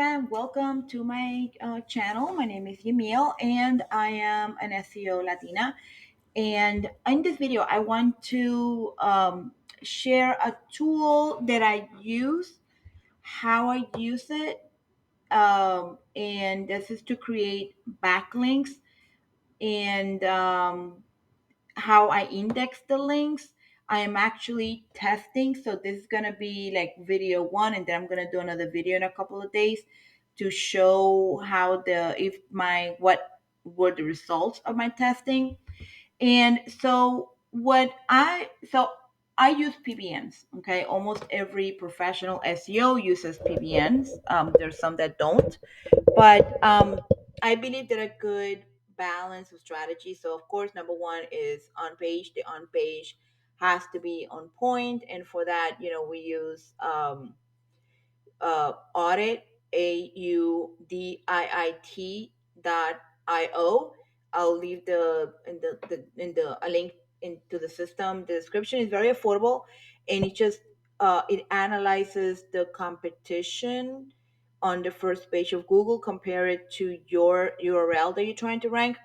and welcome to my channel. My name is Yamil, and I am an SEO Latina. And in this video, I want to share a tool that I use, how I use it, and this is to create backlinks and how I index the links. I am actually testing, so this is gonna be like video one, and then I'm gonna do another video in a couple of days to show how the if my what were the results of my testing. And I use PBNs. Okay, almost every professional SEO uses PBNs. There's some that don't, but I believe that a good balance of strategy. So, of course, number one is on page. The on page has to be on point, and for that, we use audit audit.io. I'll leave the a link into the system. The description is very affordable, and it analyzes the competition on the first page of Google, compare it to your URL that you're trying to rank,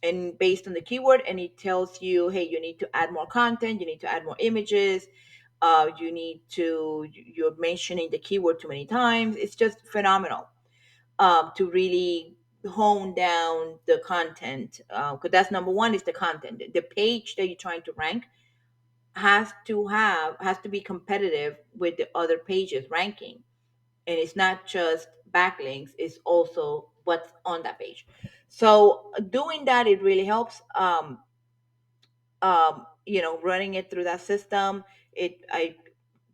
and based on the keyword, and it tells you, hey, you need to add more content, you need to add more images, you're mentioning the keyword too many times. It's just phenomenal to really hone down the content, because that's number one, is the content. The page that you're trying to rank has to be competitive with the other pages ranking, and it's not just backlinks, it's also what's on that page. So doing that, it really helps. Running it through that system, it I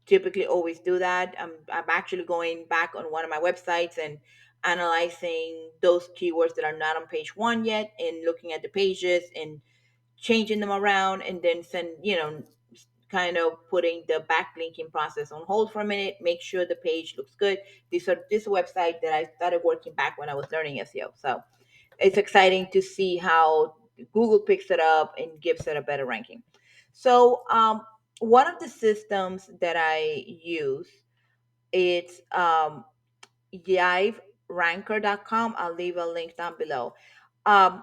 typically always do that. I'm actually going back on one of my websites and analyzing those keywords that are not on page one yet, and looking at the pages and changing them around, and then kind of putting the backlinking process on hold for a minute, make sure the page looks good. This website that I started working back when I was learning SEO. So it's exciting to see how Google picks it up and gives it a better ranking. So one of the systems that I use, it's yiveranker.com. I'll leave a link down below. Um,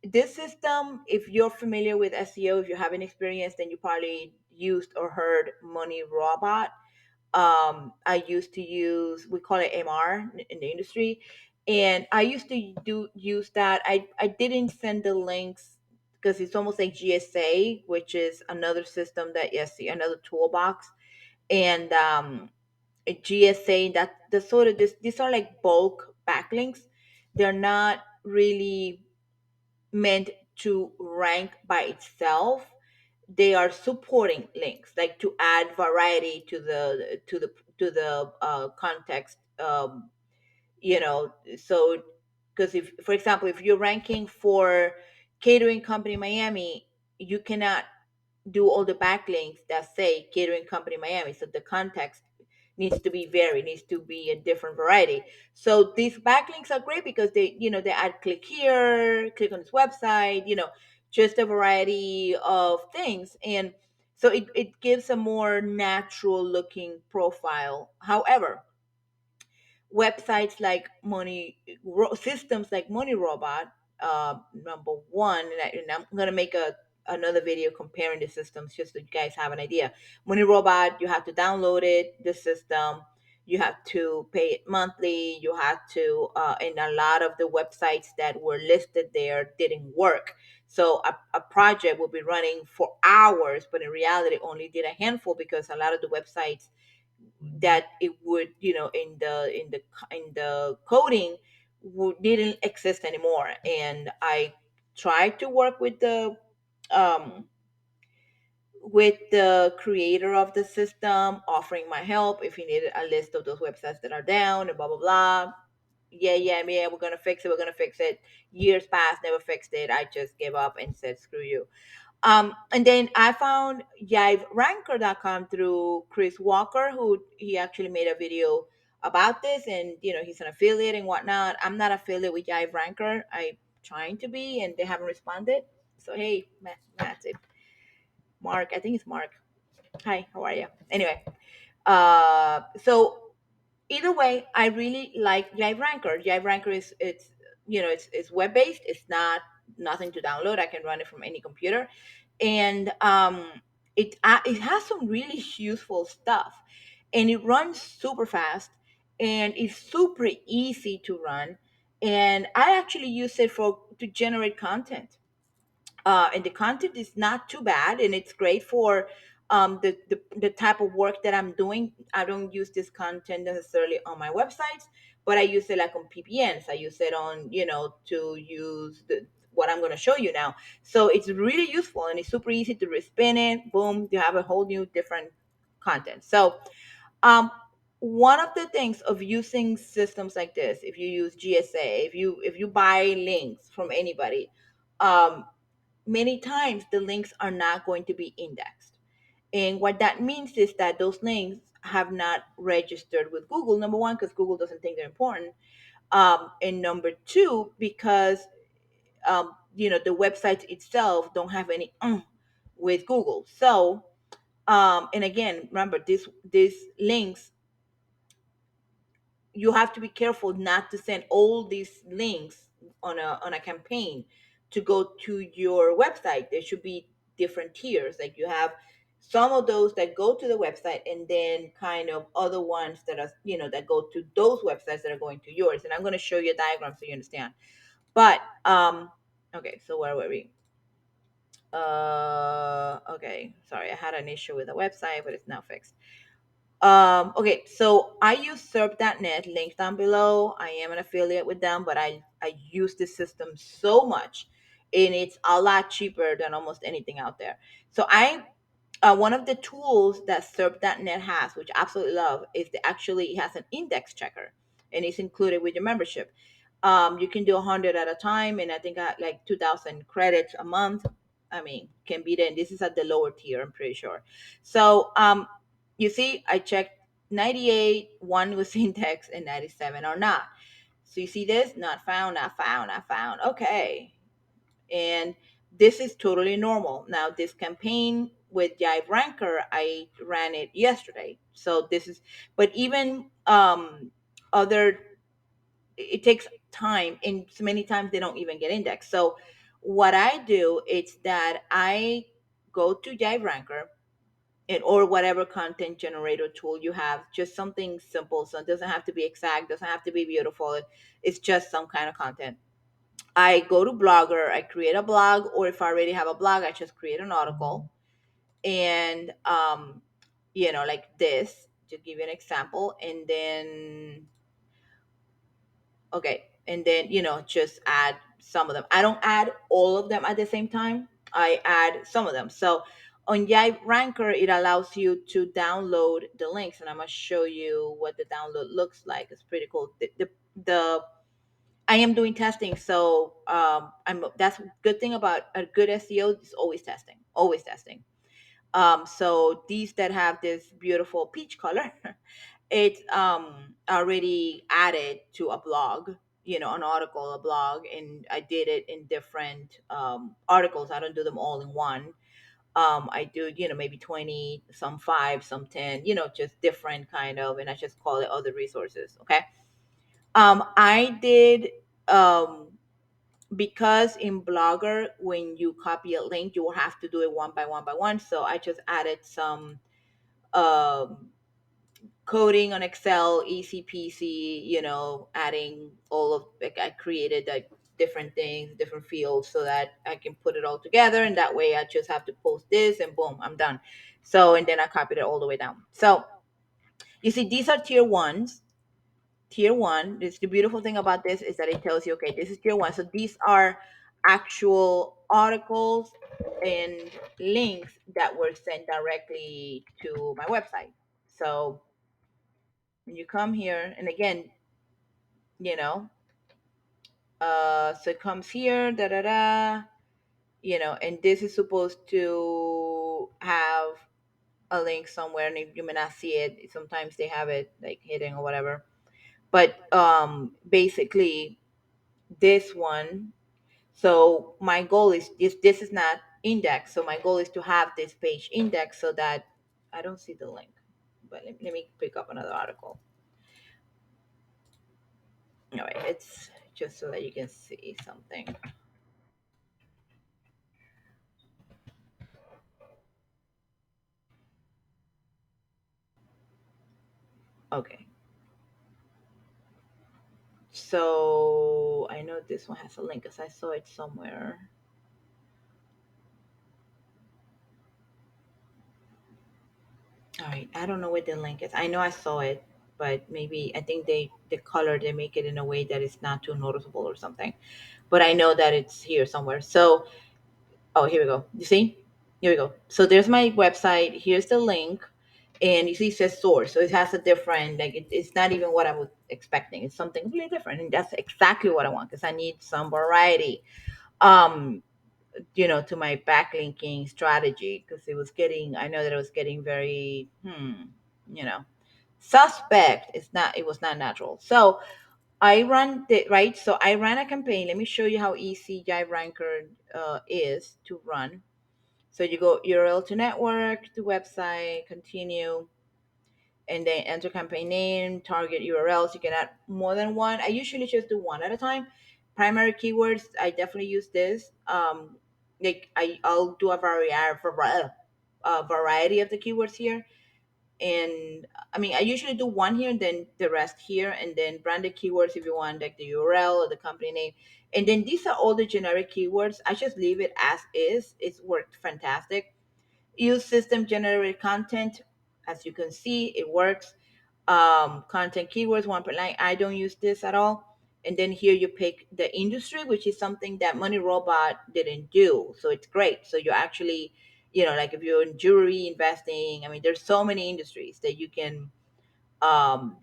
this system, if you're familiar with SEO, if you have any experience, then you probably used or heard Money Robot. I used to use, we call it MR in the industry, and I used to do use that. I didn't send the links because it's almost like GSA, which is another system that, yes, another toolbox. And GSA, that the sort of this these are like bulk backlinks. They're not really meant to rank by itself. They are supporting links, like to add variety to the context. So because, if for example, if you're ranking for catering company Miami, you cannot do all the backlinks that say catering company Miami. So the context needs to be varied, needs to be a different variety. So these backlinks are great because they add click here, click on this website, just a variety of things. And so it gives a more natural looking profile. However, websites like systems like Money Robot, number one, and I'm gonna make another video comparing the systems just so you guys have an idea. Money Robot, you have to download it, the system. You have to pay it monthly. You have to, and a lot of the websites that were listed there didn't work. So a project will be running for hours, but in reality, only did a handful because a lot of the websites that it would, in the coding, didn't exist anymore. And I tried to work um with the creator of the system, offering my help if he needed a list of those websites that are down and blah blah blah. Yeah, we're gonna fix it, years passed, never fixed it. I just gave up and said screw you. And then I found YiveRanker.com through Chris Walker, who he actually made a video about this, and he's an affiliate and whatnot. I'm not affiliate with YiveRanker. I'm trying to be, and they haven't responded. So hey, Matt, Mark, I think it's Mark. Hi, how are you? Anyway, so Either way, I really like Jive Ranker. Jive Ranker is it's it's web based. It's not nothing to download. I can run it from any computer, and it has some really useful stuff, and it runs super fast, and it's super easy to run, and I actually use it for to generate content, and the content is not too bad, and it's great for the type of work that I'm doing. I don't use this content necessarily on my websites, but I use it like on ppns. I use it on, to use what I'm going to show you now. So it's really useful, and it's super easy to respin it. Boom, you have a whole new different content. So um one of the things of using systems like this, if you use GSA, if you buy links from anybody, um many times the links are not going to be indexed. And what that means is that those links have not registered with Google. Number one, because Google doesn't think they're important. And number two, because the website itself don't have any with Google. So and again, remember these links, you have to be careful not to send all these links on a campaign to go to your website. There should be different tiers. Like you have some of those that go to the website, and then kind of other ones that are, that go to those websites that are going to yours. And I'm going to show you a diagram so you understand. But okay, so where were we? Okay, sorry, I had an issue with the website, but it's now fixed. Okay, so I use serp.net, link down below. I am an affiliate with them, but I use this system so much, and it's a lot cheaper than almost anything out there. So I one of the tools that serp.net has, which I absolutely love, is actually it has an index checker, and it's included with your membership. You can do 100 at a time, and I think I like 2,000 credits a month. I mean, can be then. This is at the lower tier, I'm pretty sure. So you see, I checked 98, one was index, and 97 are not. So you see this? Not found, not found, not found. Okay. And this is totally normal. Now, this campaign with Jive Ranker, I ran it yesterday. So this is, but even other, it takes time, and so many times they don't even get indexed. So what I do is that I go to Jive Ranker, and or whatever content generator tool you have, just something simple. So it doesn't have to be exact, doesn't have to be beautiful. It's just some kind of content. I go to Blogger, I create a blog, or if I already have a blog, I just create an article. And like this, to give you an example. And then okay, and then just add some of them. I don't add all of them at the same time. I add some of them. So on Yive Ranker, it allows you to download the links, and I'm gonna show you what the download looks like. It's pretty cool. The I am doing testing, so I'm that's a good thing about a good SEO is always testing, always testing. So these that have this beautiful peach color, it's already added to a blog, an article, a blog, and I did it in different articles. I don't do them all in one. I do, maybe 20, some 5, some 10, just different kind of, and I just call it other resources. Okay. I did um because in Blogger, when you copy a link, you will have to do it one by one by one. So I just added some um, coding on Excel, easy peasy, adding all of, like, I created like different things, different fields, so that I can put it all together. And that way I just have to post this, and boom, I'm done. So, and then I copied it all the way down. So you see, these are tier ones. Tier one, this the beautiful thing about this is that it tells you, okay, this is tier one. So these are actual articles and links that were sent directly to my website. So when you come here, and again, you know, so it comes here, da da da, and this is supposed to have a link somewhere, and if you may not see it, sometimes they have it like hidden or whatever. But basically, this one. So my goal is this is not indexed. So my goal is to have this page indexed so that I don't see the link. But let me pick up another article. All right, it's just so that you can see something. Okay, so I know this one has a link because I saw it somewhere. All right, I don't know where the link is. I know I saw it, but maybe I think the color they make it in a way that it's not too noticeable or something. But I know that it's here somewhere. So, oh, here we go. You see? Here we go. So there's my website. Here's the link, and you see it says source. So it has a different like it's not even what I was expecting. It's something really different, and that's exactly what I want because I need some variety. Um, to my backlinking strategy because it was getting. I know that it was getting very you know suspect. It was not natural. So I run the right. So I ran a campaign. Let me show you how easy Jive Ranker is to run. So you go URL to network, to website, continue, and then enter campaign name, target URLs. You can add more than one. I usually just do one at a time. Primary keywords, I definitely use this. I'll do a variety of the keywords here, and I mean I usually do one here and then the rest here, and then branded keywords if you want like the URL or the company name, and then these are all the generic keywords. I just leave it as is. It's worked fantastic. Use system generated content. As you can see, it works. Content keywords, one per line. I don't use this at all. And then here you pick the industry, which is something that Money Robot didn't do. So it's great. So you actually, like if you're in jewelry investing, I mean, there's so many industries that you can um,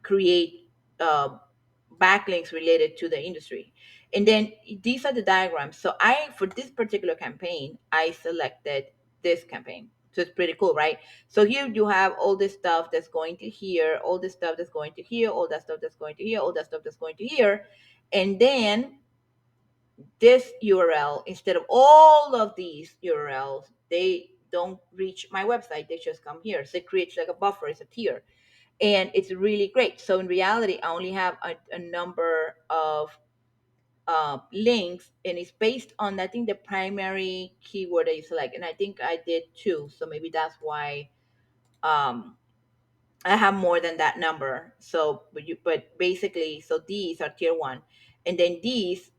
create backlinks related to the industry. And then these are the diagrams. So for this particular campaign, I selected this campaign. So it's pretty cool, right? So here you have all this stuff that's going to here, all this stuff that's going to here, all that stuff that's going to here, all that stuff that's going to here. And then this URL, instead of all of these URLs, they don't reach my website. They just come here. So it creates like a buffer, it's a tier, and it's really great. So in reality, I only have a number of links, and it's based on I think the primary keyword that you select, and I think I did two, so maybe that's why um, I have more than that number. So, but basically, so these are tier one, and then these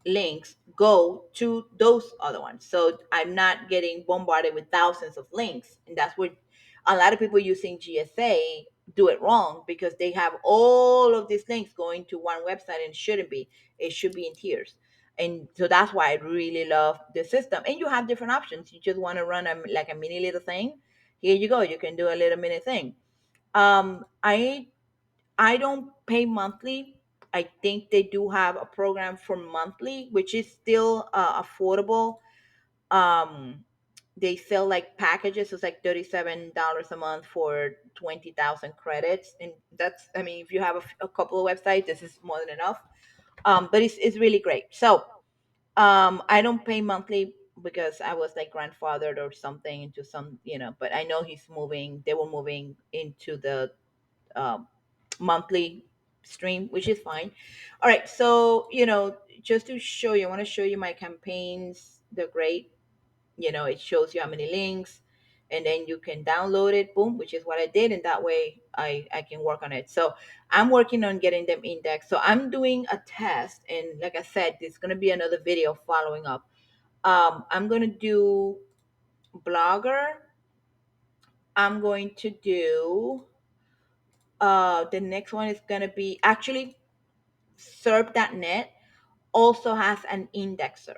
links go to those other ones. So I'm not getting bombarded with thousands of links. And that's what a lot of people using GSA do it wrong because they have all of these links going to one website and it shouldn't be. It should be in tiers. And so that's why I really love the system. And you have different options. You just want to run like a mini little thing. Here you go. You can do a little mini thing. I don't pay monthly. I think they do have a program for monthly, which is still affordable. Um, they sell like packages. So it's like $37 a month for 20,000 credits, and that's. I mean, if you have a couple of websites, this is more than enough. But it's really great. So I don't pay monthly because I was like grandfathered or something into some, But I know he's moving. They were moving into the um, monthly stream, which is fine. All right, so just to show you, I want to show you my campaigns. They're great. It shows you how many links, and then you can download it. Boom, which is what I did, and that way I can work on it. So I'm working on getting them indexed. So I'm doing a test, and like I said, there's gonna be another video following up. I'm gonna do Blogger. I'm going to do the next one is gonna be actually serp.net also has an indexer.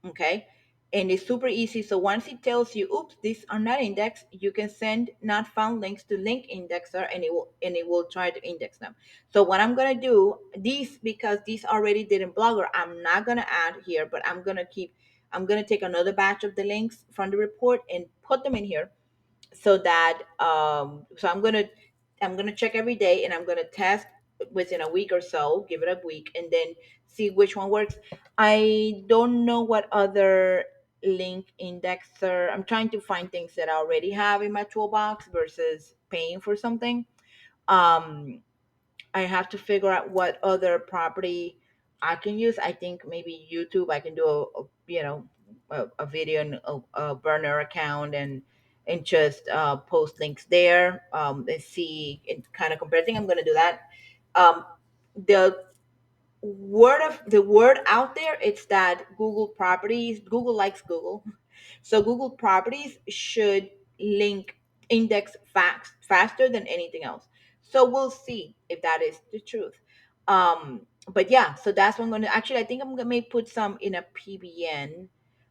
Okay, and it's super easy. So once it tells you oops, these are not indexed, you can send not found links to link indexer, and it will try to index them. So what I'm gonna do, these because these already did in Blogger, I'm not gonna add here, but I'm gonna take another batch of the links from the report and put them in here, so that so I'm gonna check every day, and I'm gonna test within a week or so, give it a week, and then see which one works. I don't know what other link indexer. I'm trying to find things that I already have in my toolbox versus paying for something. um I have to figure out what other property I can use. I think maybe YouTube. I can do a video and a burner account and just post links there and see and kind of compare. I think I'm going to do that. Um, the the word out there, it's that Google properties, Google likes Google, so Google properties should link index facts faster than anything else. So we'll see if that is the truth. But yeah, so that's what I'm gonna actually, I think I'm gonna may put some in a PBN,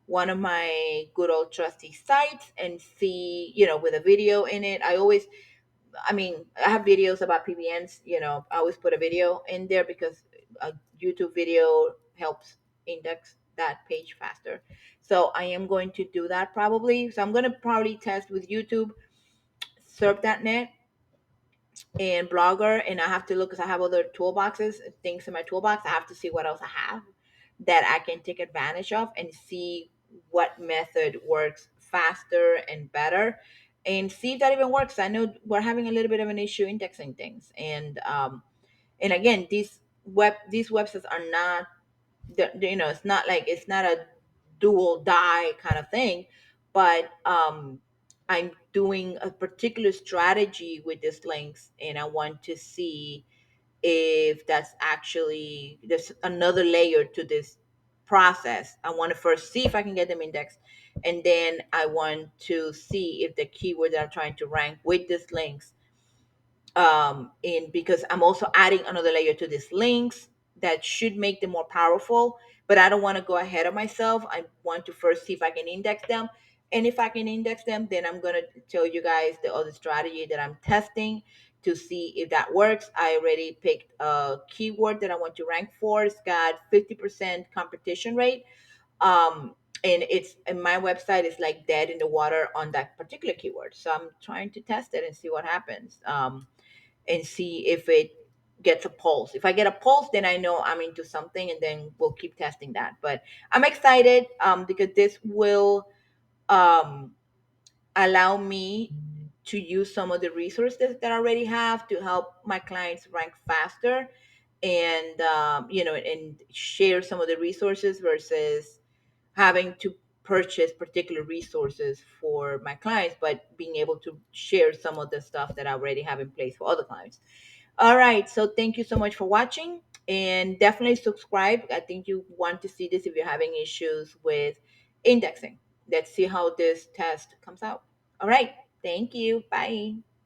one of my good old trusty sites, and see, with a video in it. I mean, I have videos about PBNs. I always put a video in there because a YouTube video helps index that page faster. So I am going to do that probably. So I'm going to probably test with YouTube, Serp.net, and Blogger, and I have to look because I have other toolboxes, things in my toolbox. I have to see what else I have that I can take advantage of and see what method works faster and better, and see if that even works. I know we're having a little bit of an issue indexing things, and again, these websites are not it's not like, it's not a dual die kind of thing, but I'm doing a particular strategy with these links, and I want to see if that's actually, there's another layer to this process. I want to first see if I can get them indexed, and then I want to see if the keyword that I'm trying to rank with these links, in because I'm also adding another layer to these links that should make them more powerful, but I don't want to go ahead of myself. I want to first see if I can index them, and if I can index them, then I'm going to tell you guys the other strategy that I'm testing to see if that works. I already picked a keyword that I want to rank for. It's got 50% competition rate, um and it's, and my website is like dead in the water on that particular keyword, so I'm trying to test it and see what happens, and see if it gets a pulse. If I get a pulse, then I know I'm into something, and then we'll keep testing that. But I'm excited, because this will um, allow me to use some of the resources that I already have to help my clients rank faster, and and share some of the resources versus having to purchase particular resources for my clients, but being able to share some of the stuff that I already have in place for other clients. All right. So thank you so much for watching, and definitely subscribe. I think you want to see this if you're having issues with indexing. Let's see how this test comes out. All right. Thank you. Bye.